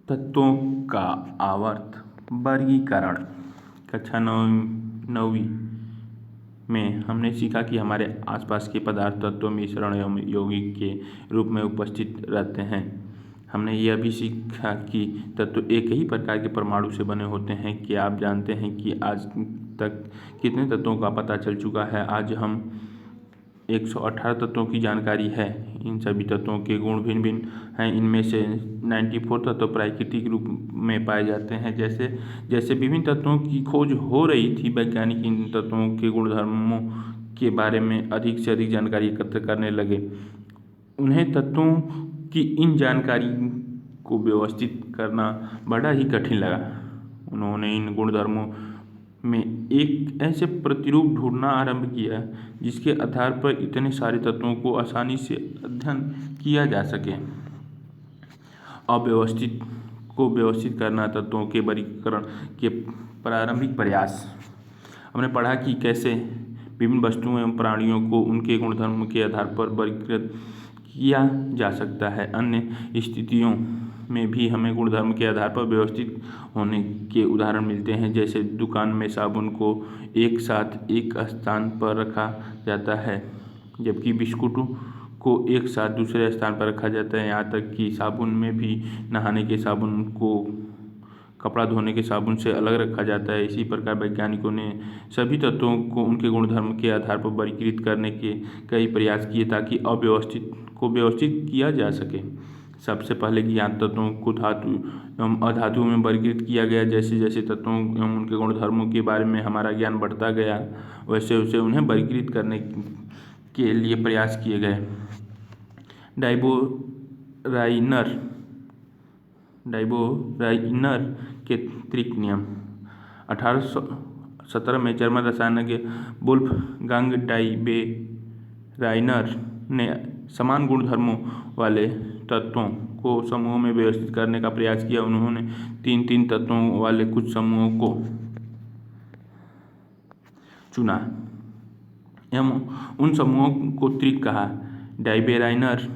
तत्वों का आवर्त वर्गीकरण। कक्षा नौवीं में हमने सीखा कि हमारे आसपास के पदार्थ तत्व मिश्रण एवं यौगिक के रूप में उपस्थित रहते हैं। हमने यह भी सीखा कि तत्व एक ही प्रकार के परमाणु से बने होते हैं। क्या आप जानते हैं कि आज तक कितने तत्वों का पता चल चुका है? आज हम 118 तत्वों की जानकारी है। इन सभी तत्वों के गुण भिन्न भिन्न हैं। इनमें से 94 तत्व प्राकृतिक रूप में पाए जाते हैं। जैसे जैसे विभिन्न तत्वों की खोज हो रही थी, वैज्ञानिक इन तत्वों के गुणधर्मों के बारे में अधिक से अधिक जानकारी एकत्र करने लगे। उन्हें तत्वों की इन जानकारी को व्यवस्थित करना बड़ा ही कठिन लगा। उन्होंने इन गुणधर्मों में एक ऐसे प्रतिरूप ढूंढना आरंभ किया जिसके आधार पर इतने सारे तत्वों को आसानी से अध्ययन किया जा सके। अव्यवस्थित को व्यवस्थित करना, तत्वों के वर्गीकरण के प्रारंभिक प्रयास। हमने पढ़ा कि कैसे विभिन्न वस्तुओं एवं प्राणियों को उनके गुणधर्म के आधार पर वर्गीकृत किया जा सकता है। अन्य स्थितियों में भी हमें गुणधर्म के आधार पर व्यवस्थित होने के उदाहरण मिलते हैं। जैसे दुकान में साबुन को एक साथ एक स्थान पर रखा जाता है, जबकि बिस्कुट को एक साथ दूसरे स्थान पर रखा जाता है। यहाँ तक कि साबुन में भी नहाने के साबुन को कपड़ा धोने के साबुन से अलग रखा जाता है। इसी प्रकार वैज्ञानिकों ने सभी तत्वों को उनके गुणधर्म के आधार पर वर्गीकृत करने के कई प्रयास किए ताकि अव्यवस्थित को व्यवस्थित किया जा सके। सबसे पहले ज्ञात तत्वों को धातु एवं अधातु में वर्गीकृत किया गया। जैसे जैसे तत्वों एवं उनके गुणधर्मों के बारे में हमारा ज्ञान बढ़ता गया, वैसे वैसे उन्हें वर्गीकृत करने के लिए प्रयास किए गए। डाइबोराइनर के त्रिक नियम। 1817 में जर्मन रसायनज्ञ वुल्फगांग डाइबेराइनर ने समान गुणधर्मों वाले तत्वों को समूहों में व्यवस्थित करने का प्रयास किया। उन्होंने तीन तीन तत्वों वाले कुछ समूहों को चुना एवं उन समूहों को त्रिक कहा। डाइबेराइनर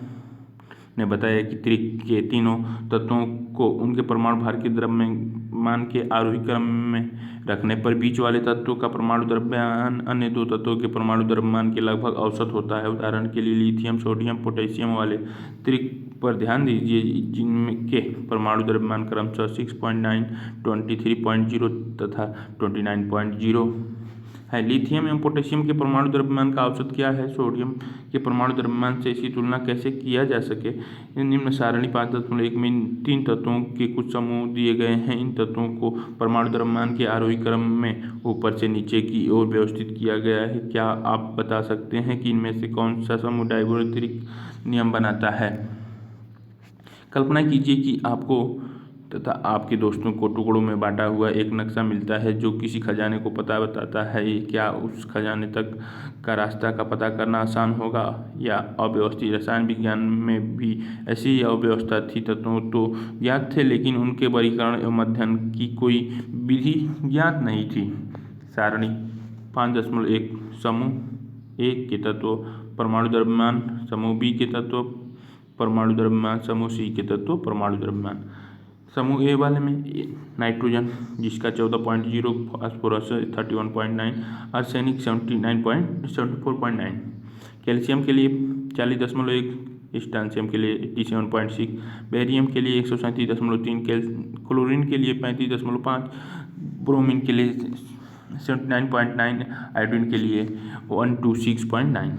ने बताया कि त्रिक के तीनों तत्वों को उनके परमाणु भार के द्रव्यमान के आरोही क्रम में रखने पर बीच वाले तत्व का परमाणु द्रव्यमान अन्य दो तत्वों के परमाणु द्रव्यमान के लगभग औसत होता है। उदाहरण के लिए लिथियम, सोडियम, पोटेशियम वाले त्रिक पर ध्यान दीजिए, जिनके परमाणु द्रव्यमान क्रमशः 6.9, 23.0 तथा 29.0 है। लिथियम एवं पोटेशियम के परमाणु द्रव्यमान का औसत क्या है? सोडियम के परमाणु द्रव्यमान से इसकी तुलना कैसे किया जा सके? निम्न सारणी 5.1 में 3 तत्वों के कुछ समूह दिए गए हैं। इन तत्वों को परमाणु द्रव्यमान के आरोही क्रम में ऊपर से नीचे की ओर व्यवस्थित किया गया है। क्या आप बता सकते हैं कि इनमें से कौन सा समूह डाइबोराइनर नियम बनाता है? कल्पना कीजिए कि आपको तथा आपके दोस्तों को टुकड़ों में बांटा हुआ एक नक्शा मिलता है जो किसी खजाने को पता बताता है। क्या उस खजाने तक का रास्ता का पता करना आसान होगा या अव्यवस्थित? रसायन विज्ञान में भी ऐसी ही अव्यवस्था थी। तत्वों तो ज्ञात थे, लेकिन उनके वर्गीकरण एवं अध्ययन की कोई विधि ज्ञात नहीं थी। सारणी 5.1 समूह ए के तत्व परमाणु द्रव्यमान, समूह बी के तत्व परमाणु द्रव्यमान, समूह सी के तत्व परमाणु द्रव्यमान। समूह ए वाले में नाइट्रोजन जिसका 14.0, फास्फोरस 31.9, आर्सेनिक 74.9, कैल्शियम के लिए 40.1, स्ट्रोंशियम के लिए 87.6, बेरियम के लिए 137.3, क्लोरीन के लिए 35.5, ब्रोमीन के लिए 79.9, आयोडीन के लिए 126.9।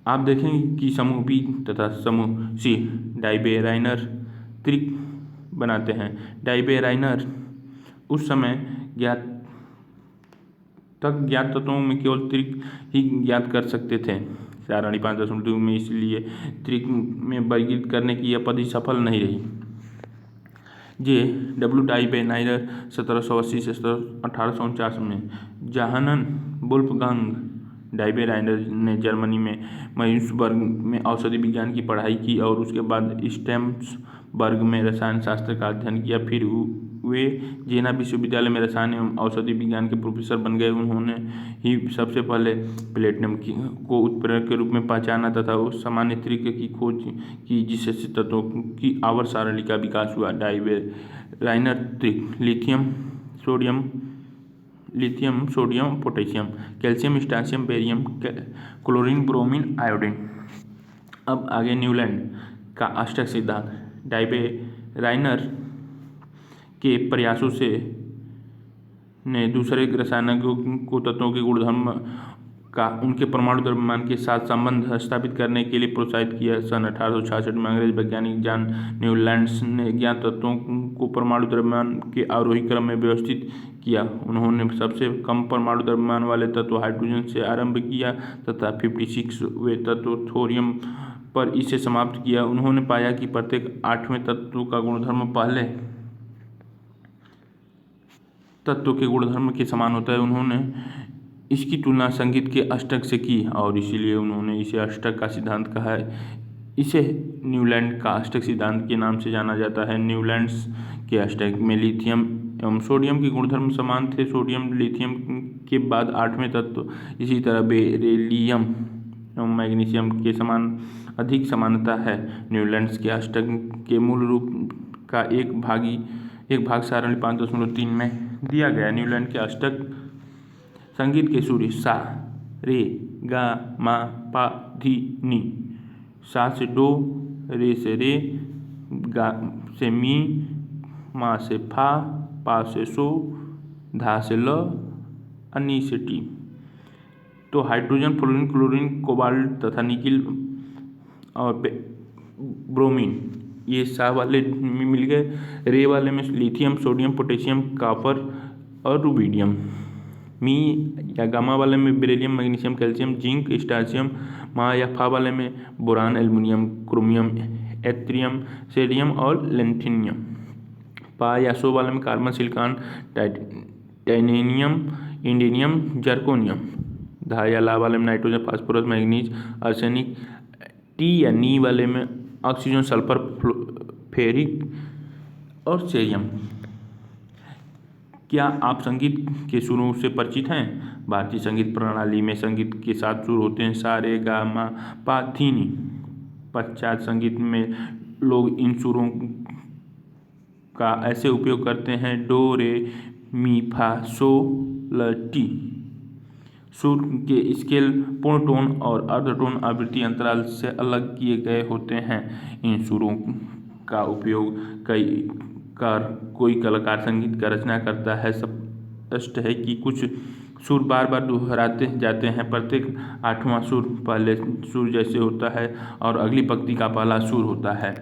आप देखेंगे कि समूह बी तथा समूह सी डाइबेराइनर त्रिक बनाते हैं। डाइबेराइनर उस समय ज्ञात तत्वों में केवल त्रिक ही ज्ञात कर सकते थे। सारणी 5.2 में इसलिए त्रिक में वर्गीकृत करने की यह पद्धति सफल नहीं रही। J.W. डाइबेराइनर 1780 से 1849 में जोहानन वुल्फगांग डाइबेराइनर ने जर्मनी में मायूसबर्ग में औषधि विज्ञान की पढ़ाई की और उसके बाद स्टेम्सबर्ग में रसायन शास्त्र का अध्ययन किया। फिर वे जेना विश्वविद्यालय में रसायन एवं औषधि विज्ञान के प्रोफेसर बन गए। उन्होंने ही सबसे पहले प्लेटिनम को उत्प्रेरक के रूप में पहचाना तथा उस सामान्य त्रिक की खोज की जिससे तत्वों की आवर्त सारणी का विकास हुआ। डाइबेराइनर त्रिक lithium sodium potassium calcium potassium barium chlorine bromine iodine. अब आगे न्यूलैंड का अष्टक सिद्धांत। डाइबेराइनर के प्रयासों से ने दूसरे रसायनज्ञों को तत्वों के गुणधर्म का उनके परमाणु द्रव्यमान के साथ संबंध स्थापित करने के लिए प्रोत्साहित किया। सन 1866 में अंग्रेज वैज्ञानिक जॉन न्यूलैंड्स ने ज्ञात तत्वों को परमाणु द्रव्यमान के आरोही क्रम में व्यवस्थित किया। उन्होंने सबसे कम परमाणु द्रव्यमान वाले तत्व हाइड्रोजन से आरंभ किया तथा 56वें तत्व थोरियम पर इसे समाप्त किया। उन्होंने पाया कि प्रत्येक 8वें तत्व का गुणधर्म पहले तत्व के गुणधर्म के समान होता है। उन्होंने इसकी तुलना संगीत के अष्टक से की और इसीलिए उन्होंने इसे अष्टक का सिद्धांत कहा है। इसे न्यूलैंड का अष्टक सिद्धांत के नाम से जाना जाता है। न्यूलैंड्स के अष्टक में लिथियम एवं सोडियम के गुणधर्म समान थे। सोडियम लिथियम के बाद 8वें तत्व, इसी तरह बेरिलियम एवं मैग्नीशियम के समान अधिक समानता है। न्यूलैंड्स के अष्टक के मूल रूप का एक भाग सारणी 5.3 में दिया गया। न्यूलैंड के अष्टक संगीत के सूर्य सा रे गा मा पा धी नी। सा से डो, रे से रे, गा से मी, मा से फा, पा से सो, धा से ल, नी से टी। तो हाइड्रोजन, फ्लोरीन, क्लोरीन, कोबाल्ट तथा निकिल और ब्रोमीन ये सा वाले में मिल गए। रे वाले में लिथियम, सोडियम, पोटेशियम, कॉपर और रुबिडियम। मी या गामा वाले में beryllium, magnesium, calcium, zinc, strontium. मा या फा वाले में बोरान, एल्युमिनियम, क्रोमियम, एथरियम, सेरियम और लेंथिनियम। पा या सो वाले में carbon, silicon, titanium, indium, zirconium. धा या ला वाले में nitrogen, phosphorus, manganese, arsenic. T या नी वाले में ऑक्सीजन, सल्फर, फेरिक और सेरियम। क्या आप संगीत के सुरों से परिचित हैं? भारतीय संगीत प्रणाली में संगीत के 7 सुर होते हैं सा रे गा मा पा धी नी। पाश्चात्य संगीत में लोग इन सुरों का ऐसे उपयोग करते हैं डो रे मी फा सो ल टी। सुर के स्केल पूर्ण टोन और अर्ध टोन आवृत्ति अंतराल से अलग किए गए होते हैं। इन सुरों का उपयोग कोई कलाकार संगीत का रचना करता है। स्पष्ट है कि कुछ सुर बार बार दोहराते जाते हैं। प्रत्येक 8वां सुर पहले सुर जैसे होता है और अगली पंक्ति का पहला सुर होता है।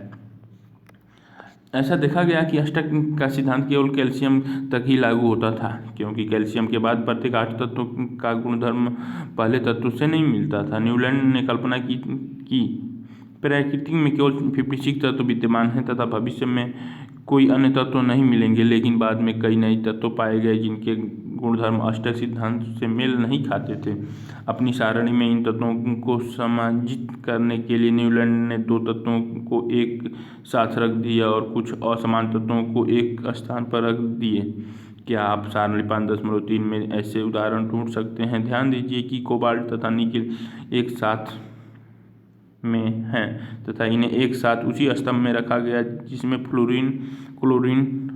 ऐसा देखा गया कि अष्टक का सिद्धांत केवल कैल्शियम तक ही लागू होता था, क्योंकि कैल्शियम के बाद प्रत्येक 8 तत्वों का गुणधर्म पहले तत्व से नहीं मिलता था। न्यूलैंड ने कल्पना की प्रकृति में केवल 56 तत्व विद्यमान हैं तथा भविष्य में कोई अन्य तत्व नहीं मिलेंगे, लेकिन बाद में कई नए तत्व पाए गए जिनके गुणधर्म अष्टक सिद्धांत से मेल नहीं खाते थे। अपनी सारणी में इन तत्वों को समायोजित करने के लिए न्यूलैंड ने 2 तत्वों को एक साथ रख दिया और कुछ असमान तत्वों को एक स्थान पर रख दिए। क्या आप सारणी 5.3 में ऐसे उदाहरण ढूंढ सकते हैं? ध्यान दीजिए कि कोबाल्ट तथा निकिल एक साथ में हैं तथा इन्हें एक साथ उसी स्तंभ में रखा गया जिसमें फ्लोरीन, क्लोरीन,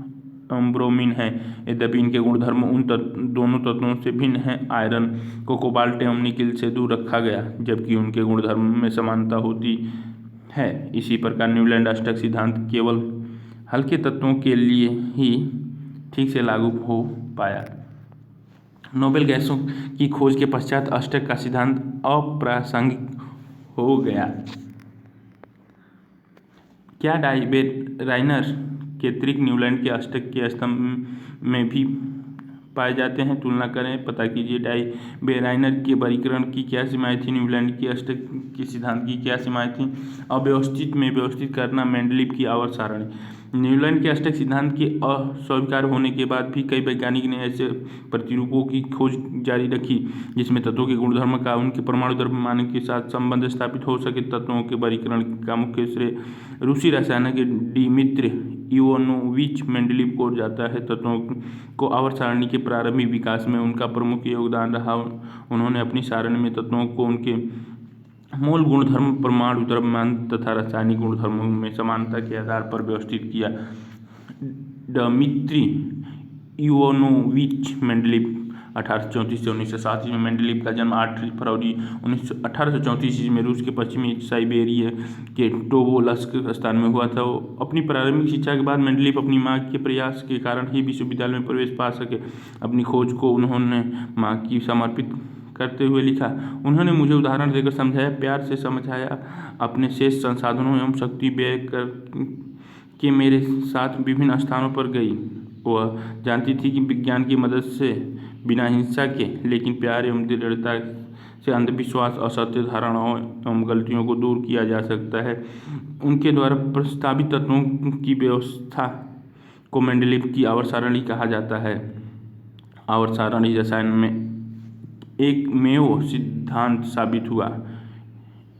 ब्रोमीन है। यद्यपि इनके गुणधर्म उन दोनों तत्वों से भिन्न हैं। आयरन को कोबाल्ट एवं निकिल से दूर रखा गया जबकि उनके गुणधर्म में समानता होती है। इसी प्रकार न्यूलैंड अष्टक सिद्धांत केवल हल्के तत्वों के लिए ही ठीक से लागू हो पाया। नोबेल गैसों की खोज के पश्चात अष्टक का सिद्धांत अप्रासंगिक हो गया। क्या डाइबेराइनर के त्रिक न्यूलैंड के अष्टक के स्तंभ में भी पाए जाते हैं? तुलना करें, पता कीजिए डाइबेराइनर के वर्गीकरण की क्या सीमाएं थी, न्यूलैंड के अष्टक के सिद्धांत की क्या सीमाएं थी। अव्यवस्थित में व्यवस्थित करना, मेंडलीव की आवर्त सारणी। न्यूलैंड के अष्टक सिद्धांत के अस्वीकार होने के बाद भी कई वैज्ञानिक ने ऐसे प्रतिरूपों की खोज जारी रखी जिसमें तत्वों के गुणधर्म का उनके परमाणु द्रव्यमान के साथ संबंध स्थापित हो सके। तत्वों के वर्गीकरण का मुख्य श्रेय रूसी रसायनज्ञ डिमित्री इवानोविच मेंडलीव को जाता है। तत्वों को आवर्त सारणी के प्रारंभिक विकास में उनका प्रमुख योगदान रहा। उन्होंने अपनी सारणी में तत्वों को उनके मूल गुणधर्म, परमाणु द्रव्यमान तथा रासायनिक गुणधर्मों में समानता के आधार पर व्यवस्थित किया। डिमित्री इवानोविच मेंडलीव 1834 से 1907 में। मेंडलीव का जन्म 8 फरवरी 1834 में रूस के पश्चिमी साइबेरिया के टोबोल्स्क स्थान में हुआ था। अपनी प्रारंभिक शिक्षा के बाद मेंडलीव अपनी मां के प्रयास के कारण ही विश्वविद्यालय में प्रवेश पा सके। अपनी खोज को उन्होंने मां की समर्पित करते हुए लिखा, उन्होंने मुझे उदाहरण देकर समझाया, प्यार से समझाया, अपने शेष संसाधनों एवं शक्ति व्यय कर के मेरे साथ विभिन्न स्थानों पर गई। वह जानती थी कि विज्ञान की मदद से बिना हिंसा के लेकिन प्यार एवं दृढ़ता से अंधविश्वास, असत्य धारणाओं एवं गलतियों को दूर किया जा सकता है। उनके द्वारा प्रस्तावित तत्वों की व्यवस्था को मेंडलीव की आवर्त सारणी कहा जाता है। आवर्त सारणी रसायन में एक मेयो सिद्धांत साबित हुआ।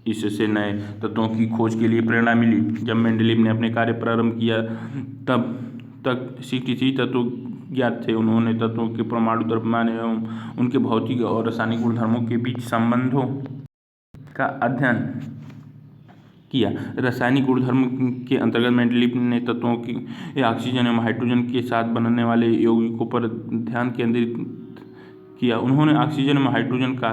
इससे नए तत्वों की खोज के लिए प्रेरणा मिली। जब मेंडलीव ने अपने कार्य प्रारंभ किया तब तक 63 तत्व ज्ञात थे। उन्होंने तत्वों के परमाणु द्रव्यमान एवं उनके भौतिक और रासायनिक गुणधर्मों के बीच संबंधों का अध्ययन किया। रासायनिक गुणधर्म के अंतर्गत मेंडलीव ने तत्वों की ऑक्सीजन एवं हाइड्रोजन के साथ बनने वाले यौगिकों पर ध्यान केंद्रित किया। उन्होंने ऑक्सीजन एवं हाइड्रोजन का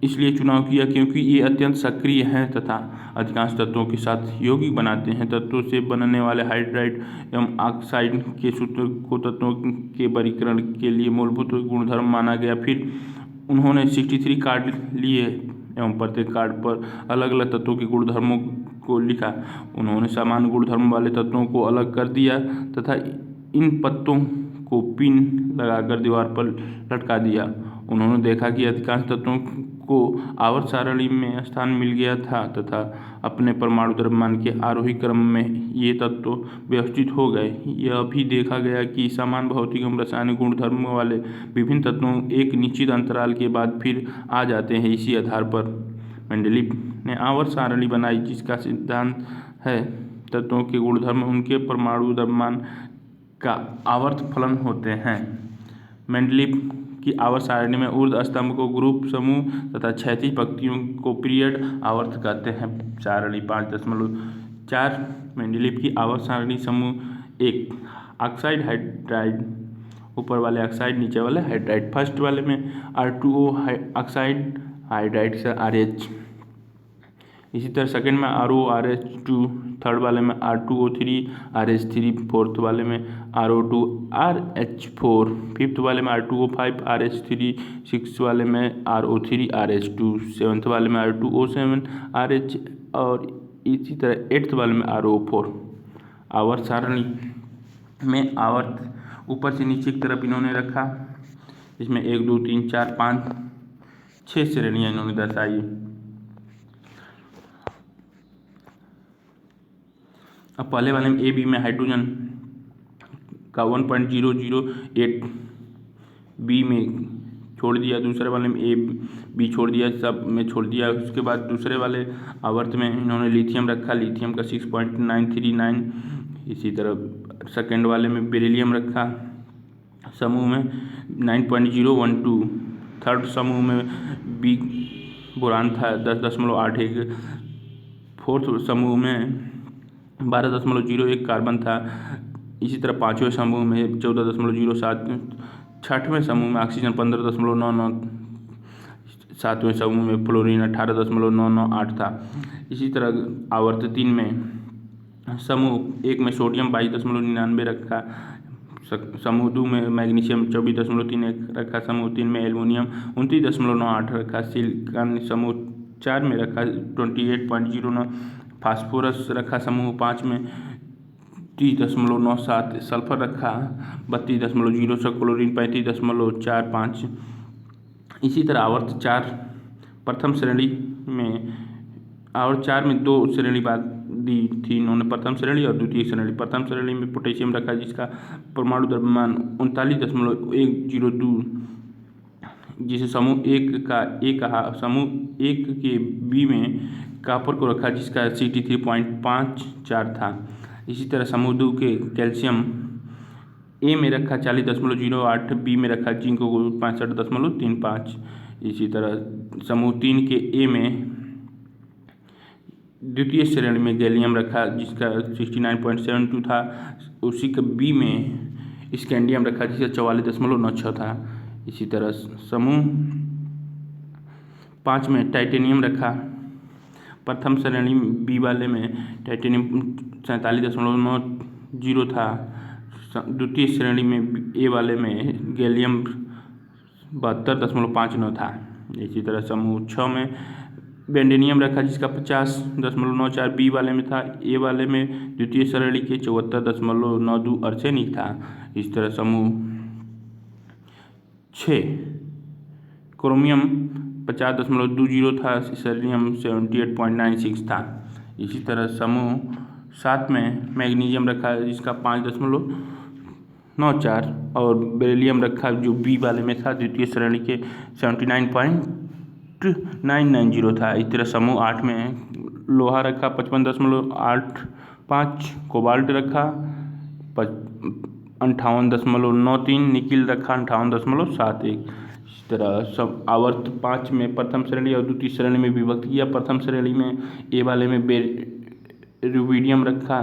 इसलिए चुनाव किया क्योंकि ये अत्यंत सक्रिय हैं तथा अधिकांश तत्वों के साथ यौगिक बनाते हैं। तत्वों से बनने वाले हाइड्राइड एवं ऑक्साइड के सूत्र को तत्वों के वर्गीकरण के लिए मूलभूत गुणधर्म माना गया। फिर उन्होंने 63 कार्ड लिए एवं प्रत्येक कार्ड पर अलग अलग तत्वों के गुणधर्मों को लिखा। उन्होंने सामान्य गुणधर्म वाले तत्वों को अलग कर दिया तथा इन पत्तों को पिन लगाकर दीवार पर लटका दिया। उन्होंने देखा कि अधिकांश तत्वों को आवर्त सारणी में स्थान मिल गया था तथा अपने परमाणु द्रव्यमान के आरोही क्रम में ये तत्व व्यवस्थित हो गए। यह भी देखा गया कि समान भौतिक एवं रासायनिक गुणधर्म वाले विभिन्न तत्वों एक निश्चित अंतराल के बाद फिर आ जाते हैं। इसी आधार पर मेंडलीव ने आवर्त सारणी बनाई जिसका सिद्धांत है तत्वों के गुणधर्म उनके परमाणु द्रव्यमान का आवर्त फलन होते हैं। मेंडलीव की आवर्त सारणी में ऊर्ध्व स्तंभ को ग्रुप समूह तथा क्षैतिज पंक्तियों को पीरियड आवर्त कहते हैं। सारणी 5.4 मेंडलीव की आवर्त सारणी समूह 1 ऑक्साइड हाइड्राइड, ऊपर वाले ऑक्साइड नीचे वाले हाइड्राइड। फर्स्ट वाले में R2O ऑक्साइड हाइड्राइड से RH। इसी तरह सेकेंड में RORH2, थर्ड वाले में R2O3 RH3, फोर्थ वाले में RO2 RH4, फिफ्थ वाले में R2O5 RH3, सिक्स वाले में RO3 RH2, सेवन्थ वाले में R2O7 RH और इसी तरह एट्थ वाले में RO4। आवर्त सारणी में आवर्त ऊपर से नीचे की तरफ इन्होंने रखा, इसमें 1 2 3 4 5 6 श्रेणियाँ इन्होंने दर्शाई। अब पहले वाले में AB में हाइड्रोजन का 1.008 B में छोड़ दिया, दूसरे वाले में AB छोड़ दिया, सब में छोड़ दिया। उसके बाद दूसरे वाले आवर्त में इन्होंने लिथियम रखा, लिथियम का 6.939। इसी तरह सेकेंड वाले में बेरिलियम रखा समूह में 9.012। थर्ड समूह में B बोरान था 10.81। फोर्थ समूह में 12.01 कार्बन था। इसी तरह पाँचवें समूह में 14.07। छठवें समूह में ऑक्सीजन 15.99। सातवें समूह में फ्लोरीन 18.998 था। इसी तरह आवर्त 3 में समूह 1 में सोडियम 22.99 रखा, समूह 2 में मैग्नीशियम 24.31 रखा, समूह 3 में एल्युमिनियम 29.98 रखा, सिलिकॉन समूह 4 में रखा 28.09, फास्फोरस रखा समूह 5 में 30.97, सल्फर रखा 32.06, क्लोरीन 35.45। इसी तरह आवर्त 4 प्रथम श्रेणी में और 4 में 2 श्रेणीवाद दी थी इन्होंने, प्रथम श्रेणी और द्वितीय श्रेणी। प्रथम श्रेणी में पोटेशियम रखा जिसका परमाणु द्रव्यमान 39.102, जिसे समूह एक का ए कहा। समूह एक के बी में कॉपर को रखा जिसका Ct3.54 था। इसी तरह समूह 2 के कैल्शियम ए में रखा 40.08, बी में रखा जिंक को 65.35। इसी तरह समूह 3 के ए में द्वितीय श्रेणी में गैलियम रखा जिसका 69.72 था। उसी का बी में स्कैंडियम रखा जिसका 44.96 था। इसी तरह समूह 5 में टाइटेनियम रखा। प्रथम श्रेणी बी वाले में टाइटेनियम 47.90 था। द्वितीय श्रेणी में ए वाले में गैलियम 72.59 था। इसी तरह समूह 6 में बेंडेनियम रखा जिसका 50.94 बी वाले में था। ए वाले में द्वितीय श्रेणी के 74.92 आर्सेनिक था। इस तरह समूह 6 क्रोमियम 50.20 था, सेलेनियम 78.96 था। इसी तरह समूह 7 में मैग्नीशियम रखा जिसका 5.94 और बेरिलियम रखा जो बी वाले में था द्वितीय श्रेणी के 79.990 था। इस तरह समूह 8 में लोहा रखा 55.85, कोबाल्ट रखा 58.93, निकिल रखा 58.71। इस तरह सब आवर्त 5 में प्रथम श्रेणी और द्वितीय श्रेणी में विभक्त किया। प्रथम श्रेणी में ए वाले में रुबिडियम रखा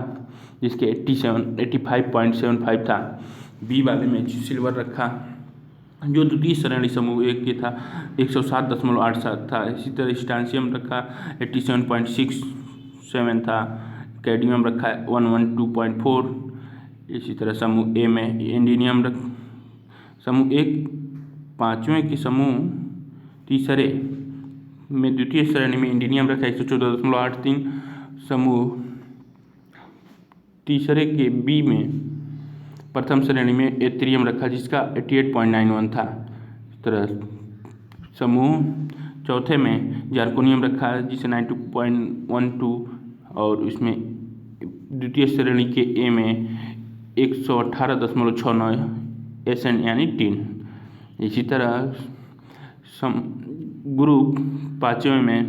जिसके 85.75 था। बी वाले में सिल्वर रखा जो द्वितीय श्रेणी समूह 1 के था 107.87 था। इसी तरह स्टांसियम रखा 87.67 था। कैडमियम रखा 112.4। इसी तरह समूह ए में इंडिनियम समूह 1 पाँचवें के समूह तीसरे में द्वितीय श्रेणी में इंडिनियम रखा 114.83। समूह तीसरे के बी में प्रथम श्रेणी में एथेरियम रखा जिसका 88.91 था। इस तरह समूह चौथे में जार्कोनियम रखा जिसे 92.12 और इसमें द्वितीय श्रेणी के ए में 118.69 SN यानी टिन। इसी तरह ग्रुप पाँचवें में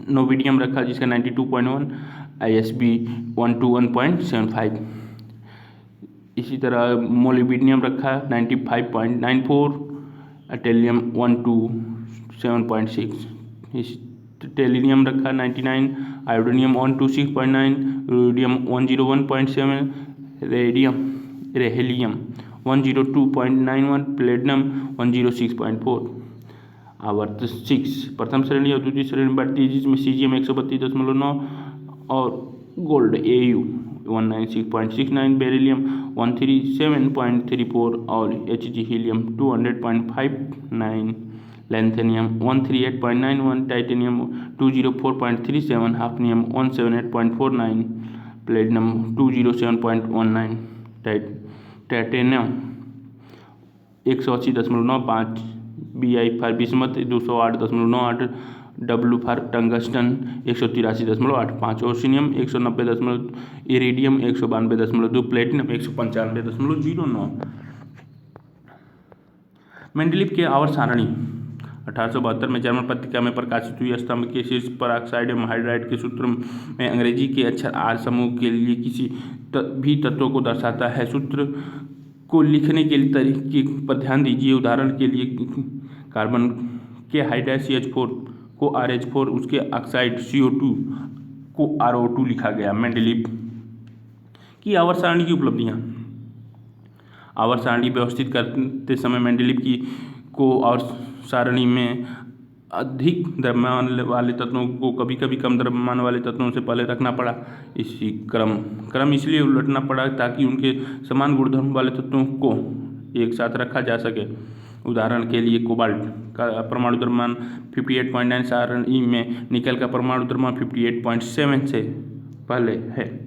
नोबिडियम रखा जिसका 92.1 ISB 121.75। इसी तरह मोलिब्डेनम रखा 95.94, टेलियम 127.6। टेलिनियम रखा 99, आयोडीनियम 126.9, रोडियम 101.7, रेहेलियम 102.91, प्लेटिनम 106.4। आवर्त 6 प्रथम श्रेणी और द्वितीय श्रेणी में बढ़ती है जिसमें सीजियम 132.9 और गोल्ड AU 196.69, बेरिलियम 137.34 और Hg helium 200.59, लैंथेनियम 138.91, titanium 204.37, hafnium 178.49, platinum 207.19, titanium 180.95, Bi for bismuth 208.98, W for tungsten 183.85, ओसिनियम 190, iridium 192.2, platinum 195.09। Mendeleev के आवर्त सारणी 1872 में जर्मन पत्रिका में प्रकाशित हुई। स्तंभ के शीर्ष पर ऑक्साइड एवं हाइड्राइड के सूत्र में अंग्रेजी के अक्षर R समूह के लिए किसी भी तत्व को दर्शाता है। सूत्र को लिखने के लिए तरीके पर ध्यान दीजिए। उदाहरण के लिए कार्बन के हाइड्राइड CH4 को RH4, उसके ऑक्साइड CO2 को RO2 लिखा गया। मेंडलीव की आवर्त सारणी की उपलब्धियाँ। आवर्त सारणी व्यवस्थित करते समय मेंडलीव को आवर्त सारणी में अधिक द्रव्यमान वाले तत्वों को कभी कभी कम द्रव्यमान वाले तत्वों से पहले रखना पड़ा। इसी क्रम इसलिए उलटना पड़ा ताकि उनके समान गुणधर्म वाले तत्वों को एक साथ रखा जा सके। उदाहरण के लिए कोबाल्ट का परमाणु द्रव्यमान 58.9, सारणी में निकल का परमाणु द्रव्यमान 58.7 से पहले है।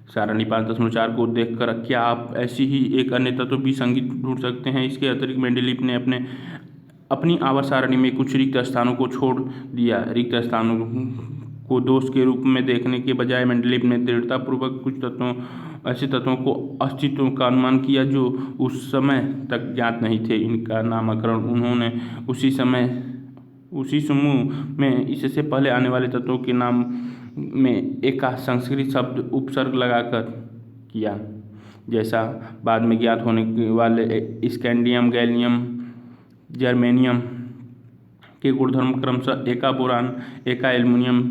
सारणी 5.4 को देखकर क्या आप ऐसी ही एक अन्य तत्व भी संगीत ढूंढ सकते हैं। इसके अतिरिक्त मेंडलीव ने अपनी आवर्त सारणी में कुछ रिक्त स्थानों को छोड़ दिया। रिक्त स्थानों को दोष के रूप में देखने के बजाय मेंडलीव ने दृढ़तापूर्वक कुछ ऐसे तत्वों को अस्तित्व का अनुमान किया जो उस समय तक ज्ञात नहीं थे। इनका नामकरण उन्होंने उसी समूह में इससे पहले आने वाले तत्वों के नाम में एक संस्कृत शब्द उपसर्ग लगाकर किया, जैसा बाद में ज्ञात होने वाले स्कैंडियम, गैलियम, जर्मेनियम के गुणधर्म क्रमशः एका बोरान, एका एल्युमिनियम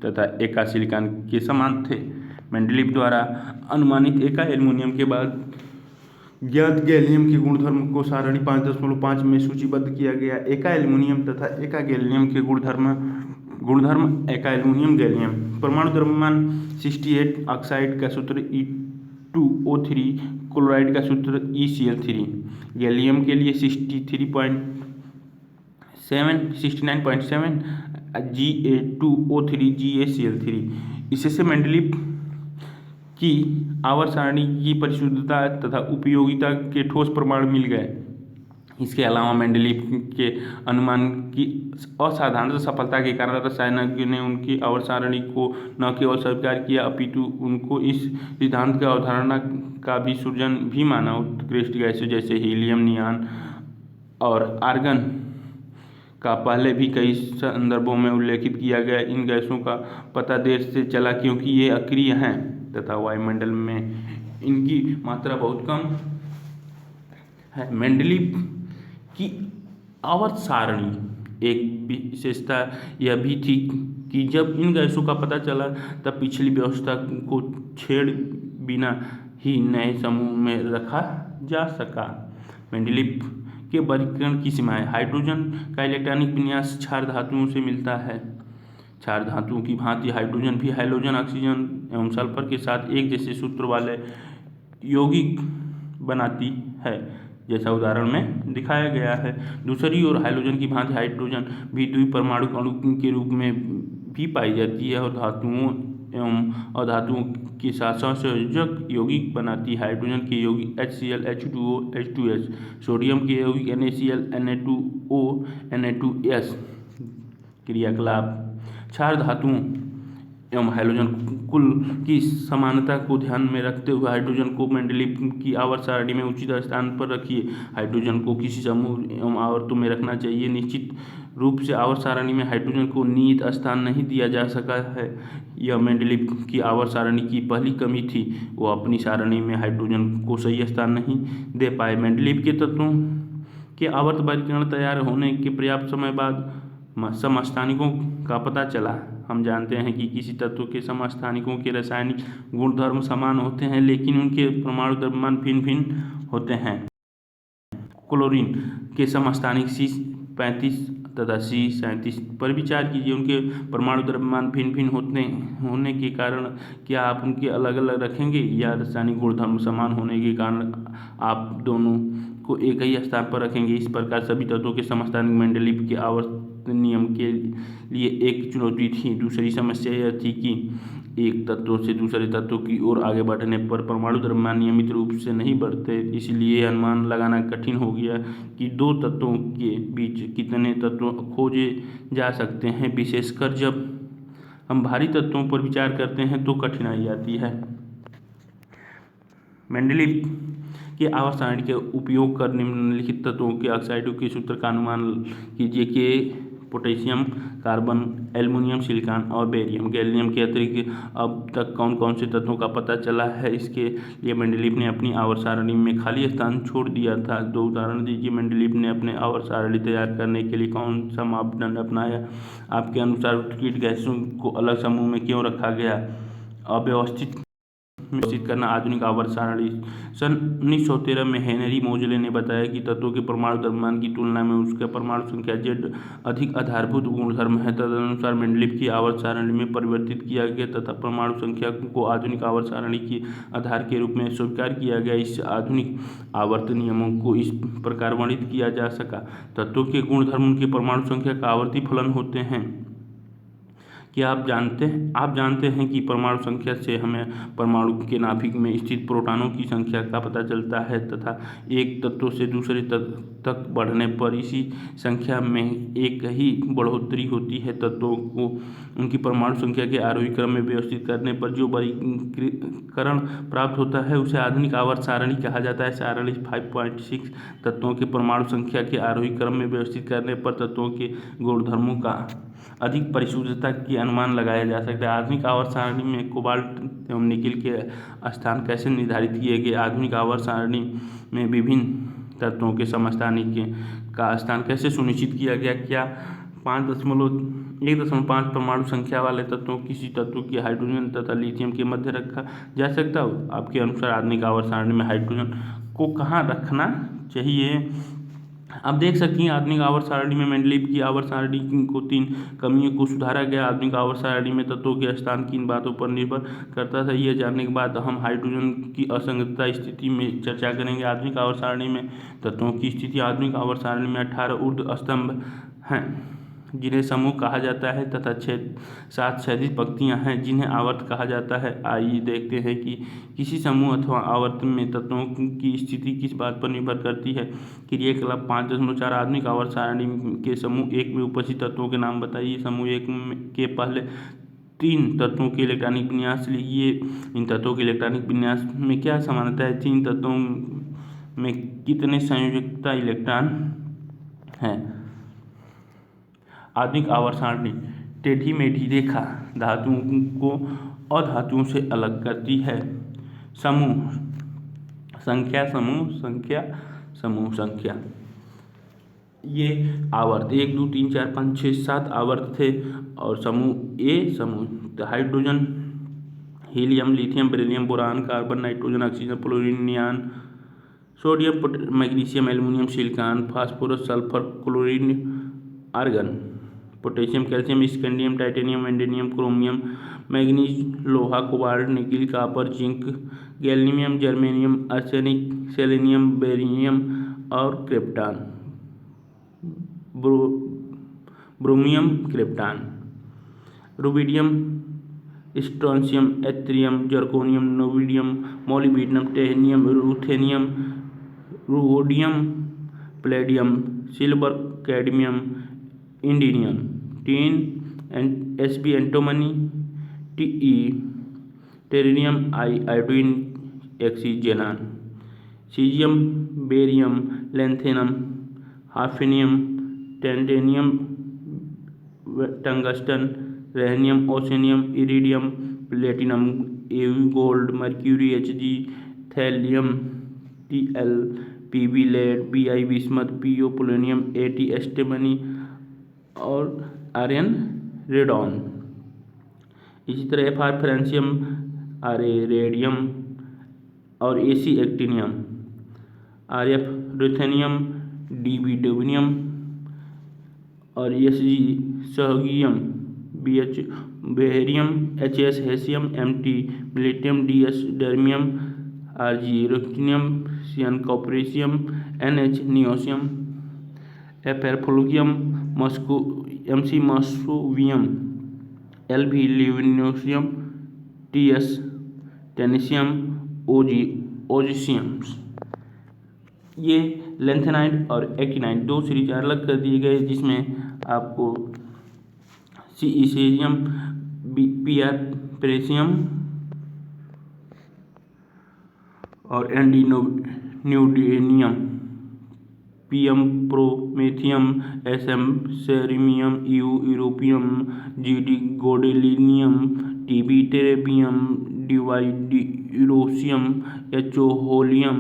तथा एका सिलिकॉन के समान थे। मेंडलीव द्वारा अनुमानित एका एल्युमिनियम के बाद ज्ञात गैलियम के गुणधर्म को सारणी 5.5 में सूचीबद्ध किया गया। एका एल्युमिनियम तथा एका गैलियम के गुणधर्म एका एल्युमिनियम गैलियम। परमाणु द्रव्यमान 68, ऑक्साइड का सूत्र E2O3, क्लोराइड का सूत्र ECl3। गैलियम के लिए 69.7 Ga2O3 GaCl3। इससे मेंडलीव की आवर्त सारणी की परिशुद्धता तथा उपयोगिता के ठोस प्रमाण मिल गए। इसके अलावा मेंडलीव के अनुमान की असाधारण सफलता के कारण रसायनज्ञों ने उनकी आवर्त सारणी को न केवल स्वीकार किया अपितु उनको इस सिद्धांत का अवधारणा का भी सृजन भी माना। उत्कृष्ट गैसों जैसे हीलियम, नियॉन और आर्गन का पहले भी कई संदर्भों में उल्लेखित किया गया। इन गैसों का पता देर से चला क्योंकि ये अक्रिय हैं तथा वायुमंडल में इनकी मात्रा बहुत कम है। मेंडलीव की आवर्त सारणी एक विशेषता यह भी थी कि जब इन गैसों का पता चला तब पिछली व्यवस्था को छेड़ बिना ही नए समूह में रखा जा सका। मेंडलीव के वर्गीकरण की सीमाएं। हाइड्रोजन का इलेक्ट्रॉनिक विन्यास क्षार धातुओं से मिलता है। क्षार धातुओं की भांति हाइड्रोजन भी हैलोजन, ऑक्सीजन एवं सल्फर के साथ एक जैसे सूत्र वाले यौगिक बनाती है, जैसा उदाहरण में दिखाया गया है। दूसरी ओर हाइड्रोजन की भांति हाइड्रोजन भी द्विपरमाणु अणु के रूप में भी पाई जाती है और धातुओं एवं अधातुओं के साथ संयोजक यौगिक बनाती है। हाइड्रोजन के यौगिक HCl, H2O, H2S, सोडियम के यौगिक NaCl, Na2O, Na2S। क्रियाकलाप। क्षार धातुओं एवं हाइड्रोजन कुल की समानता को ध्यान में रखते हुए हाइड्रोजन को मेंडलीव की आवर्त सारणी में उचित स्थान पर रखिए। हाइड्रोजन को किसी समूह एवं आवर्तों में रखना चाहिए। निश्चित रूप से आवर्त सारणी में हाइड्रोजन को निहित स्थान नहीं दिया जा सका है। यह मेंडलीव की आवर्त सारणी की पहली कमी थी। वो अपनी सारणी में हाइड्रोजन को सही स्थान नहीं दे पाए। मेंडलीव के तत्वों के आवर्त वर्गीकरण तैयार होने के पर्याप्त समय बाद समस्थानिकों का पता चला। हम जानते हैं कि किसी तत्व के समस्थानिकों के रासायनिक गुणधर्म समान होते हैं लेकिन उनके परमाणु द्रव्यमान भिन्न भिन्न होते हैं। क्लोरीन के समस्थानिक C35 तथा C37 पर विचार कीजिए। उनके परमाणु द्रव्यमान भिन्न भिन्न होने के कारण क्या आप उनके अलग अलग रखेंगे या रासायनिक गुणधर्म समान होने के कारण आप दोनों को एक ही स्थान पर रखेंगे? इस प्रकार सभी तत्वों के समस्थानिक मेंडलीव के आवर्त नियम के लिए एक चुनौती थी। दूसरी समस्या यह थी कि एक तत्व से दूसरे तत्व की ओर आगे बढ़ने पर परमाणु द्रव्यमान नियमित रूप से नहीं बढ़ते। इसलिए अनुमान लगाना कठिन हो गया कि दो तत्वों के बीच कितने तत्व खोजे जा सकते हैं। विशेषकर जब हम भारी तत्वों पर विचार करते हैं तो कठिनाई आती है। मेंडलीव के आवर्त सारणी के उपयोग कर निम्नलिखित तत्वों के ऑक्साइडों के सूत्र का अनुमान कीजिए कि पोटेशियम, कार्बन, एल्युमिनियम, सिलिकॉन और बेरियम। गैलियम के अतिरिक्त अब तक कौन कौन से तत्वों का पता चला है, इसके लिए मेंडलीव ने अपनी आवर्त सारणी में खाली स्थान छोड़ दिया था। दो उदाहरण दीजिए। मेंडलीव ने अपने आवर्त सारणी तैयार करने के लिए कौन सा मापदंड अपनाया? आपके अनुसार उत्कृष्ट गैसों को अलग समूह में क्यों रखा गया? अव्यवस्थित करना आधुनिक आवर्त सारणी। सन 1913 में हेनरी मोजले ने बताया कि तत्वों के परमाणु द्रव्यमान की तुलना में उसका परमाणु संख्या Z अधिक आधारभूत गुणधर्म है। तदनुसार मेंडलीव की आवर्त सारणी में परिवर्तित किया गया तथा परमाणु संख्या को आधुनिक आवर्त सारणी के आधार के रूप में स्वीकार किया गया। इससे आधुनिक आवर्त नियमों को इस प्रकार वर्णित किया जा सका। तत्वों के गुणधर्म उनके परमाणु संख्या का आवर्ती फलन होते हैं। क्या आप जानते हैं कि परमाणु संख्या से हमें परमाणु के नाभिक में स्थित प्रोटॉनों की संख्या का पता चलता है तथा एक तत्व से दूसरे तत्व तक बढ़ने पर इसी संख्या में एक ही बढ़ोतरी होती है। तत्वों को उनकी परमाणु संख्या के आरोही क्रम में व्यवस्थित करने पर जो वर्गीकरण प्राप्त होता है उसे आधुनिक आवर्त सारणी कहा जाता है। सारणी 5.6 तत्वों के परमाणु संख्या के आरोही क्रम में व्यवस्थित करने पर तत्वों के गुणधर्मों का अधिक परिशुद्धता की अनुमान लगाया जा सकता है। आधुनिक आवर्त सारणी में कोबाल्ट एवं निकेल के स्थान कैसे निर्धारित किए गए? आधुनिक आवर्त सारणी में विभिन्न तत्वों के समस्थानिक का स्थान कैसे सुनिश्चित किया गया? क्या 1.5 परमाणु संख्या वाले तत्वों किसी तत्व की हाइड्रोजन तथा लिथियम के मध्य रखा जा सकता हो? आपके अनुसार आधुनिक आवर्त सारणी में हाइड्रोजन को कहाँ रखना चाहिए? आप देख सकती हैं आधुनिक आवर्त सारणी में मेंडलीव की आवर्त सारणी को 3 कमियों को सुधारा गया। आधुनिक आवर्त सारणी में तत्वों के स्थान किन बातों पर निर्भर करता था, यह जानने के बाद हम हाइड्रोजन की असंगतता स्थिति में चर्चा करेंगे। आधुनिक आवर्त सारणी में तत्वों की स्थिति। आधुनिक आवर्त सारणी में 18 ऊर्ध्व स्तंभ हैं जिन्हें समूह कहा जाता है तथा 7 क्षैतिज पंक्तियां हैं जिन्हें आवर्त कहा जाता है। आइए देखते हैं कि किसी समूह अथवा आवर्त में तत्वों की स्थिति किस बात पर निर्भर करती है। क्रियाकलाप 5.4 आधुनिक आवर्त सारणी के समूह 1 में उपस्थित तत्वों के नाम बताइए। समूह 1 के पहले 3 तत्वों के इलेक्ट्रॉनिक विन्यास लिखिए। इन तत्वों के इलेक्ट्रॉनिक विन्यास में क्या समानता है? 3 तत्वों में कितने संयोजकता इलेक्ट्रॉन हैं? आधुनिक आवर्त सारणी टेढ़ी मेढ़ी रेखा धातुओं को अधातुओं से अलग करती है। समूह संख्या ये आवर्त 1 2 3 4 5 6 7 आवर्त थे। और समूह hydrogen, helium, lithium, beryllium, boron, carbon, nitrogen, oxygen, fluorine, neon, sodium, magnesium, aluminium, silicon, phosphorus, sulphur, chlorine, argon, potassium, calcium, scandium, titanium, vanadium, chromium, manganese, लोहा, cobalt, nickel, copper, zinc, gallium, germanium, arsenic, selenium, barium और krypton, bromine, krypton, rubidium, strontium, yttrium, zirconium, niobium, molybdenum, टेहनियम, ruthenium, rhodium, palladium, silver, cadmium, indium, tin, Sb antimony, Te, tellurium, iodine, xenon, caesium, barium, lanthanum, hafnium, tantalum, tungsten, रेहनियम, ओसेनियम, iridium, platinum, Au, gold, mercury, Hg, thallium, Tl, Pb, lead, Bi, bismuth, Po, polonium, At, एस्टेमनी और Rn, radon. इसी तरह Fr, francium, Ra, radium और Ac, actinium, Rf, ruthenium, Db, डोबिनियम और Sg, सहगियम, Bh, barium, Hs, हेसियम, Mt, मिलिटियम, Ds, डर्मियम, Rg, ruthenium, Cn, कॉपरेशियम, Nh, नियोसियम, Fr, फ्लूगियम, Mc, moscovium, Lv, लिविनोसियम, Ts, टेनेशियम, Og, ओजिसियम। ये lanthanide और actinide 2 series अलग कर दिए गए जिसमें आपको सीसियम, Pr, प्रेशियम और neodymium, Pm, promethium, Sm, samarium, U, europium, Gd, gadolinium, Tb, terbium, Dy, dysprosium, Ho, holmium,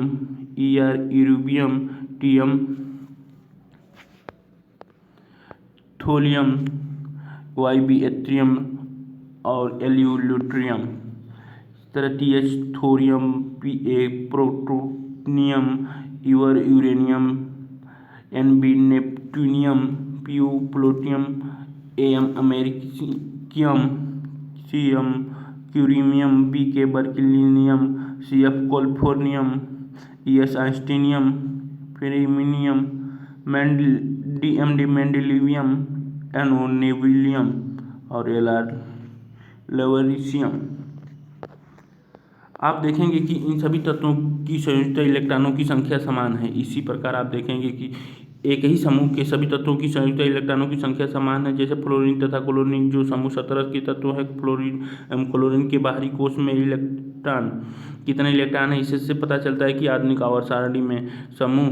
Er, erbium, Tm, thulium, Yb, ytterbium और Lu, ल्यूट्रियम। इस तरह Th, thorium, Pa, plutonium, Ur, uranium, Nb, neptunium, Pu, plutonium, Am, americium, Cm, curium, Bk, berkelium, Cf, californium, Es, einsteinium, fermium, Dmd, mendelevium, No, nobelium और Lr लेवरिशियम। आप देखेंगे कि इन सभी तत्वों की संयुक्त इलेक्ट्रॉनों की संख्या समान है। इसी प्रकार आप देखेंगे कि एक ही समूह के सभी तत्वों की संयुक्त इलेक्ट्रॉनों की संख्या समान है। जैसे फ्लोरीन तथा क्लोरीन जो समूह 17 के तत्व है, फ्लोरीन एवं क्लोरीन के बाहरी कोश में इलेक्ट्रॉन कितने इलेक्ट्रॉन है, इससे पता चलता है कि आधुनिक आवर्त सारणी में समूह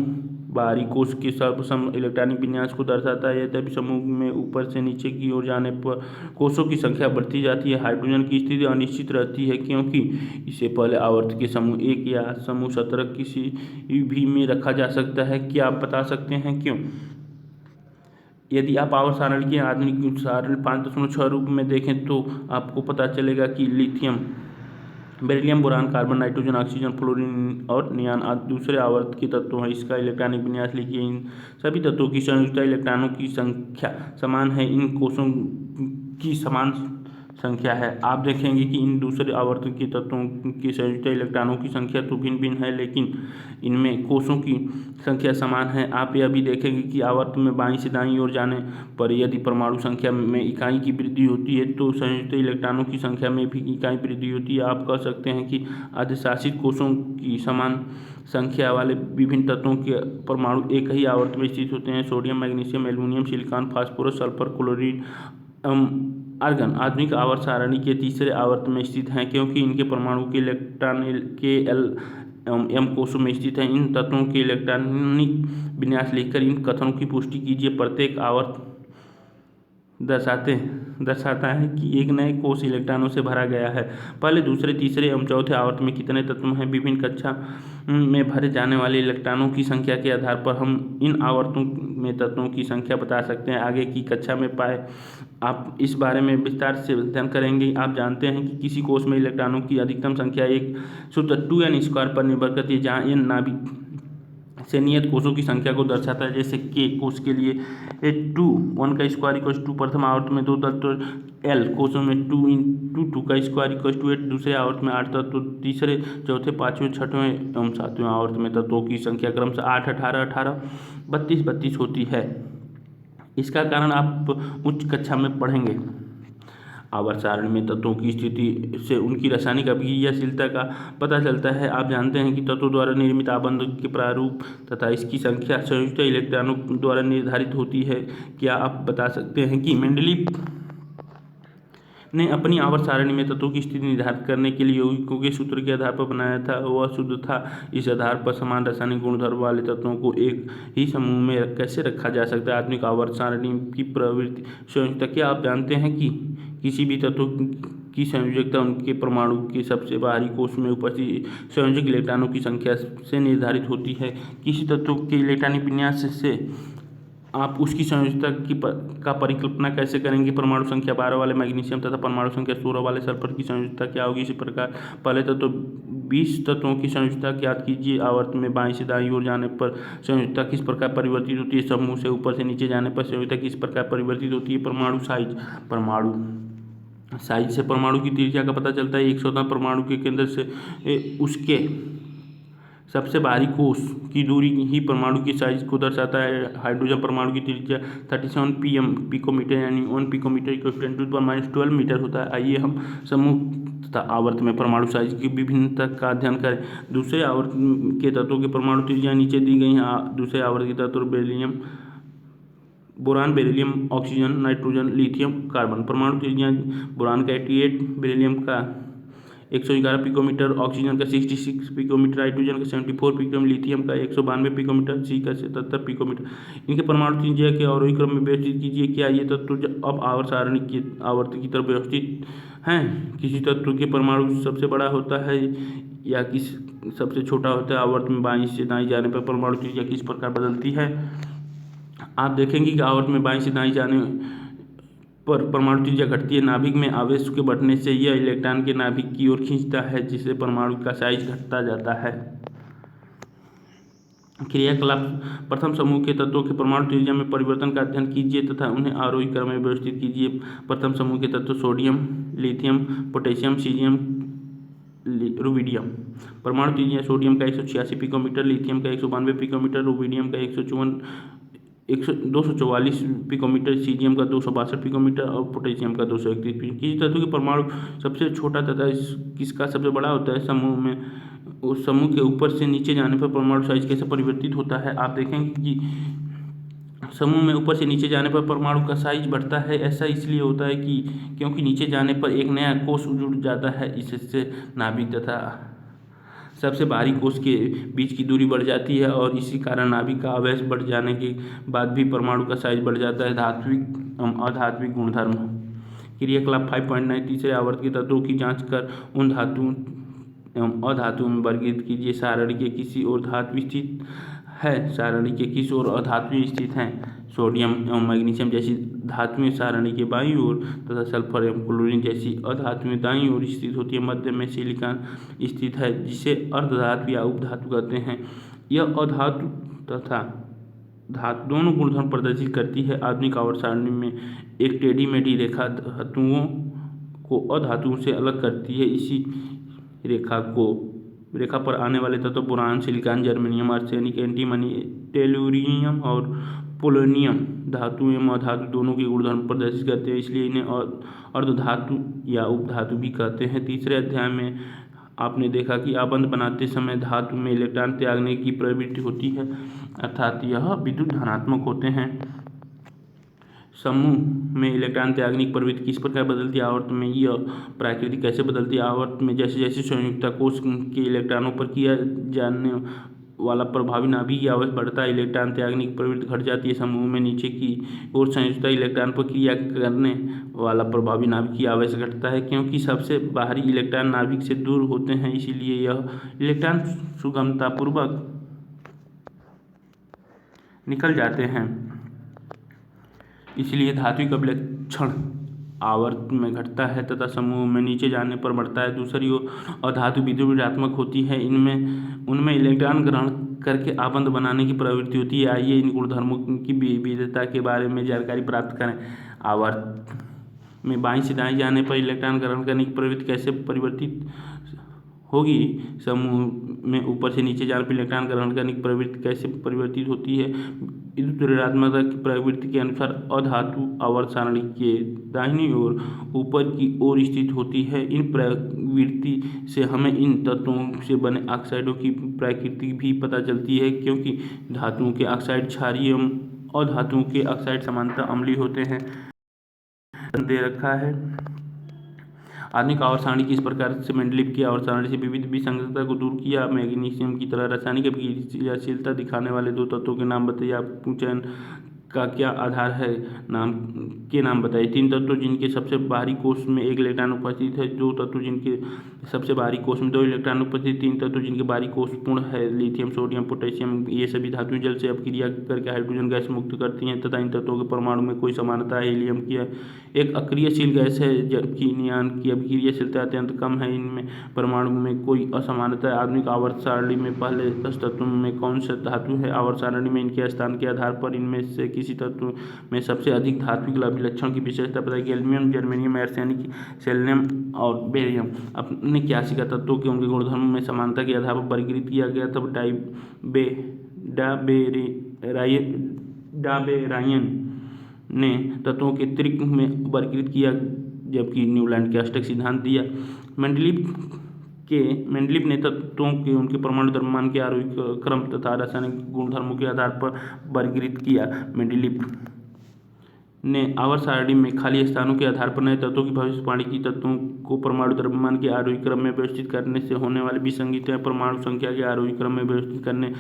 बाहरी कोश के सर्वसम इलेक्ट्रॉनिक विन्यास को दर्शाता है। यद्यपि समूह में ऊपर से नीचे की ओर जाने पर कोषों की संख्या बढ़ती जाती है। हाइड्रोजन की स्थिति अनिश्चित रहती है क्योंकि इसे पहले आवर्त के समूह 1 या समूह 17 किसी भी में रखा जा सकता है। क्या आप बता सकते हैं क्यों? यदि आप आवर्त सारणी के आधुनिक सारणी 5.6 रूप में देखें तो आपको पता चलेगा कि lithium, beryllium, boron, carbon, nitrogen, oxygen, fluorine और नियान आदि दूसरे आवर्त के तत्व हैं। इसका इलेक्ट्रॉनिक विन्यास लिखिए। इन सभी तत्वों की संयुक्त इलेक्ट्रॉनों की संख्या समान है। इन कोषों की समान संख्या है। आप देखेंगे कि इन दूसरे आवर्त के तत्वों की संयुक्त इलेक्ट्रॉनों की संख्या तो भिन्न भिन्न है, लेकिन इनमें कोषों की संख्या समान है। आप यह भी देखेंगे कि आवर्त में बाईं से दाईं ओर जाने पर यदि परमाणु संख्या में इकाई की वृद्धि होती है तो संयुक्त इलेक्ट्रॉनों की संख्या में भी इकाई वृद्धि होती है। आप कह सकते हैं कि अधिशासित कोषों की समान संख्या वाले विभिन्न तत्वों के परमाणु एक ही आवर्त में स्थित होते हैं। Sodium, magnesium, aluminium, silicon, phosphorus, sulphur, chlorine, argon आधुनिक आवर्त सारणी के तीसरे आवर्त में स्थित हैं क्योंकि इनके परमाणु के इलेक्ट्रॉन के एल एम कोषों में स्थित हैं। इन तत्वों के इलेक्ट्रॉनिक विन्यास लिखकर इन कथनों की पुष्टि कीजिए। प्रत्येक आवर्त दर्शाता है कि एक नए कोष इलेक्ट्रॉनों से भरा गया है। पहले, दूसरे, तीसरे एवं चौथे आवर्त में कितने तत्व हैं? विभिन्न कक्षा में भरे जाने वाले इलेक्ट्रॉनों की संख्या के आधार पर हम इन आवर्तों में तत्वों की संख्या बता सकते हैं। आगे की कक्षा में आप इस बारे में विस्तार से अध्ययन करेंगे। आप जानते हैं कि किसी कोष में इलेक्ट्रॉनों की अधिकतम संख्या एक सूत्र 2n² पर निर्भर करती है, जहाँ n नाभिक से नियत कोषों की संख्या को दर्शाता है। जैसे के कोष के लिए 1 का स्क्वायर इक्वल टू प्रथम आवर्त में 2 तत्व, एल कोषों में 2 का स्क्वायर इक्वल टू 8 दूसरे आवर्त में 8 तत्व, तीसरे, चौथे, पाँचवें, छठवें एवं सातवें आवर्त में तत्वों की संख्या क्रमशः 8, 18, 18, 32, 32 होती है। इसका कारण आप उच्च कक्षा में पढ़ेंगे। आवर्त सारणी में तत्वों की स्थिति से उनकी रासायनिक अभिक्रियाशीलता का पता चलता है। आप जानते हैं कि तत्वों द्वारा निर्मित आबंध के प्रारूप तथा इसकी संख्या संयुक्त इलेक्ट्रॉनों द्वारा निर्धारित होती है। क्या आप बता सकते हैं कि मेंडलीव ने अपनी आवर्त सारणी में तत्वों की स्थिति निर्धारित करने के लिए यौगिकों के सूत्र के आधार पर बनाया था? वह शुद्ध था। इस आधार पर समान रासायनिक गुणधर्म वाले तत्वों को एक ही समूह में कैसे रखा जा सकता है? आधुनिक आवर्त सारणी की प्रवृत्ति संयोजकता। क्या आप जानते हैं कि किसी भी तत्व की संयोजकता उनके परमाणु के सबसे बाहरी कोश में उपस्थित संयोजक इलेक्ट्रॉनों की संख्या से निर्धारित होती है? किसी तत्व के इलेक्ट्रॉनिक विन्यास से आप उसकी संयोजकता का परिकल्पना कैसे करेंगे? परमाणु संख्या 12 वाले मैग्नीशियम तथा परमाणु संख्या 16 वाले सल्फर की संयोजकता क्या होगी? इसी प्रकार पहले तत्व 20 तत्वों की संयोजकता ज्ञात कीजिए। आवर्त में बाईं से दाईं ओर जाने पर संयोजकता किस प्रकार परिवर्तित होती है? समूह से ऊपर से नीचे जाने पर संयोजकता किस प्रकार परिवर्तित होती है? परमाणु साइज से परमाणु की त्रिज्या का पता चलता है। एक स्वतंत्र परमाणु के केंद्र से उसके सबसे बाहरी कोश की दूरी ही परमाणु की साइज को दर्शाता है। हाइड्रोजन परमाणु की त्रिज्या 37 पिकोमीटर यानी 1 पिकोमीटर = 10⁻12 मीटर होता है। आइए हम समूह तथा आवर्त में परमाणु साइज की विभिन्नता का अध्ययन करें। दूसरे आवर्त के तत्वों के परमाणु त्रिज्या नीचे दी गई हैं। दूसरे आवर्त के तत्व boron, beryllium, oxygen, nitrogen, lithium, carbon. परमाणु त्रिज्या बोरान का 88, बेरिलियम का 111 पिकोमीटर, ऑक्सीजन का 66 पिकोमीटर, हाइड्रोजन का 74 पिकोमीटर, लिथियम का 192 पिकोमीटर, सी का 77 पिकोमीटर। इनके परमाणु त्रिज्या के अवरोही क्रम में व्यवस्थित कीजिए। क्या ये तत्व अब आवर्त सारणी की आवर्त की तरफ व्यवस्थित हैं? किसी तत्व के परमाणु सबसे बड़ा होता है या किस सबसे छोटा होता है? आवर्त में बाईं से दाईं जाने पर परमाणु त्रिज्या किस प्रकार बदलती है? आप देखेंगे कि आवर्त में बाईं से दाईं जाने पर परमाणु त्रिज्या घटती है। नाभिक में आवेश के बढ़ने से यह इलेक्ट्रॉन के नाभिक की ओर खींचता है, जिससे परमाणु का साइज घटता जाता है। क्रियाकलाप। प्रथम समूह के तत्वों के परमाणु त्रिज्या में परिवर्तन का अध्ययन कीजिए तथा उन्हें आरोही क्रम में व्यवस्थित कीजिए। प्रथम समूह के तत्व sodium, lithium, potassium, caesium, rubidium. परमाणु त्रिज्या सोडियम का 186 पिकोमीटर, लिथियम का 192 पिकोमीटर, रुबिडियम का 154 244 पिकोमीटर, सीजियम का 262 पिकोमीटर और पोटेशियम का 231 किसी तत्व के परमाणु सबसे छोटा तथा किसका सबसे बड़ा होता है समूह में, उस समूह के ऊपर से नीचे जाने पर परमाणु साइज कैसे परिवर्तित होता है। आप देखेंगे कि समूह में ऊपर से नीचे जाने पर परमाणु का साइज बढ़ता है। ऐसा इसलिए होता है कि क्योंकि नीचे जाने पर एक नया कोष जुड़ जाता है, इससे नाभिक तथा सबसे बाहरी कोष के बीच की दूरी बढ़ जाती है और इसी कारण नाभिक का आवेश बढ़ जाने के बाद भी परमाणु का साइज बढ़ जाता है। धात्विक एवं अधात्विक गुणधर्म क्रियाकलाप 5.9 तीसरे आवर्त के तत्वों की जांच कर उन धातुओं एवं अधातुओं में वर्गीकृत कीजिए। सारणी के किसी और धातु स्थित है, सारणी के किस ओर अधातुएं स्थित हैं। सोडियम एवं मैग्नीशियम जैसी धातुएं सारणी के बाईं ओर तथा सल्फर एवं क्लोरीन जैसी अधातुएं दाईं ओर स्थित होती है। मध्य में सिलिकॉन स्थित है जिसे अर्धधातु या उपधातु कहते हैं। यह अधातु तथा धातु दोनों गुणधर्म प्रदर्शित करती है। आधुनिक आवर्त सारणी में एक टेढ़ी मेढ़ी रेखा धातुओं को अधातुओं से अलग करती है। इसी रेखा पर आने वाले तत्व boron, silicon, germanium, arsenic, antimony, tellurium और पोलोनियम धातु एवं अधातु दोनों के गुणधर्म प्रदर्शित करते हैं, इसलिए इन्हें अर्धधातु या उपधातु भी कहते हैं। तीसरे अध्याय में आपने देखा कि आबंध बनाते समय धातु में इलेक्ट्रॉन त्यागने की प्रवृत्ति होती है, अर्थात यह विद्युत धनात्मक होते हैं। समूह में इलेक्ट्रॉन त्यागने की प्रवृत्ति किस प्रकार बदलती है आवर्त में, यह प्रकृति कैसे बदलती है आवर्त में। जैसे जैसे संयुक्ता कोष के इलेक्ट्रॉनों पर किया जाने वाला प्रभावी नाभिकीय आवेश बढ़ता है, इलेक्ट्रॉन त्यागने की प्रवृत्ति घट जाती है। समूह में नीचे की ओर संयुक्ता इलेक्ट्रॉन पर क्रिया करने वाला प्रभावी नाभिकीय आवेश घटता है। क्योंकि सबसे बाहरी इलेक्ट्रॉन नाभिक से दूर होते हैं, इसीलिए यह इलेक्ट्रॉन सुगमतापूर्वक निकल जाते हैं। इसलिए धात्विक अभिलक्षण आवर्त में घटता है तथा समूह में नीचे जाने पर बढ़ता है। दूसरी ओर अधातु विद्युत ऋणात्मक होती है, उनमें इलेक्ट्रॉन ग्रहण करके आबंध बनाने की प्रवृत्ति होती है। आइए इन गुणधर्मों की विविधता के बारे में जानकारी प्राप्त करें। आवर्त में बाईं से दाईं जाने पर इलेक्ट्रॉन ग्रहण करने की प्रवृत्ति कैसे परिवर्तित होगी, समूह में ऊपर से नीचे जाने पर इलेक्ट्रॉन ग्रहण करने की प्रवृत्ति कैसे परिवर्तित होती है। विद्युत ऋणात्मकता की प्रवृत्ति के अनुसार अधातु आवर्त सारणी के दाहिनी ओर ऊपर की ओर स्थित होती है। इन प्रवृत्ति से हमें इन तत्वों से बने ऑक्साइडों की प्रकृति भी पता चलती है, क्योंकि धातुओं के ऑक्साइड क्षारीय एवं अधातुओं के ऑक्साइड सामान्यतः अम्लीय होते हैं। दे रखा है आधुनिक आवर्त सारणी किस प्रकार से मेंडलीव की आवर्त सारणी से विविध विसंगतता को दूर किया। मैग्नीशियम की तरह रासायनिक अभिक्रियाशीलता दिखाने वाले दो तत्वों के नाम बताइए। आपको चयन का क्या आधार है, नाम बताइए। 3 तत्व जिनके सबसे बाहरी कोष में 1 इलेक्ट्रॉन उपस्थित है, 2 तत्व जिनके सबसे बाहरी कोष में 2 इलेक्ट्रॉन उपस्थित, 3 तत्व जिनके बाहरी कोष पूर्ण है, लिथियम, सोडियम, पोटेशियम। ये सभी धातुएं जल से अपक्रिया करके हाइड्रोजन गैस मुक्त करती हैं तथा इन तत्वों के परमाणु में कोई समानता है। हीलियम की एक अक्रियशील गैस है, जबकि नियान की अभिक्रियाशीलता अत्यंत कम है। इनमें परमाणु में कोई असमानता है। आधुनिक आवर्त सारणी में पहले 10 तत्वों में कौन सा धातु है। आवर्त सारणी में इनके स्थान के आधार पर इनमें से किसी तत्व में सबसे अधिक धात्विक अभिलक्षण की विशेषता बताइए। एल्यूमिनियम, जर्मेनियम, आर्सेनिक, सेलेनियम और बेरियम। अपने 81 का तत्वों के उनके गुणधर्मों में समानता के आधार पर वर्गीकृत किया गया। तब डाबेरायन ने तत्वों के त्रिक में वर्गीकृत किया, जबकि न्यूलैंड के अष्टक सिद्धांत दिया। मेंडलीव ने तत्वों के उनके परमाणु द्रव्यमान के आरोही क्रम तथा रासायनिक गुणधर्मों के आधार पर वर्गीकृत किया। मेंडलीव ने आवर्त सारणी में खाली स्थानों के आधार पर नए तत्वों की भविष्यवाणी की। तत्वों को परमाणु द्रव्यमान के आरोही क्रम में व्यवस्थित करने से होने वाली विसंगतियां परमाणु संख्या के आरोही क्रम में व्यवस्थित करने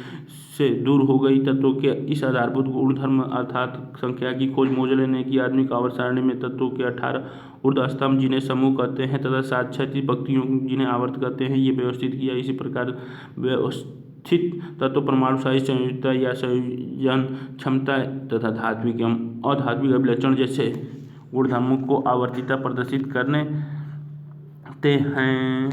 से दूर हो गई। तत्वों के इस आधारभूत गुणधर्म अर्थात संख्या की खोज मोजले ने की। आधुनिक आवर्त सारणी में तत्वों के 18 ऊर्ध्व स्तंभ जिन्हें समूह कहते हैं तथा 7 क्षैतिज पंक्तियों जिन्हें आवर्त कहते हैं, ये व्यवस्थित किया। इसी प्रकार व्यवस्थित तत्व परमाणु साइज, संयोजकता या संयोजन क्षमता तथा धात्विक एवं अधात्विक अभिलक्षण जैसे गुणधर्मों को आवर्तीता प्रदर्शित करते हैं।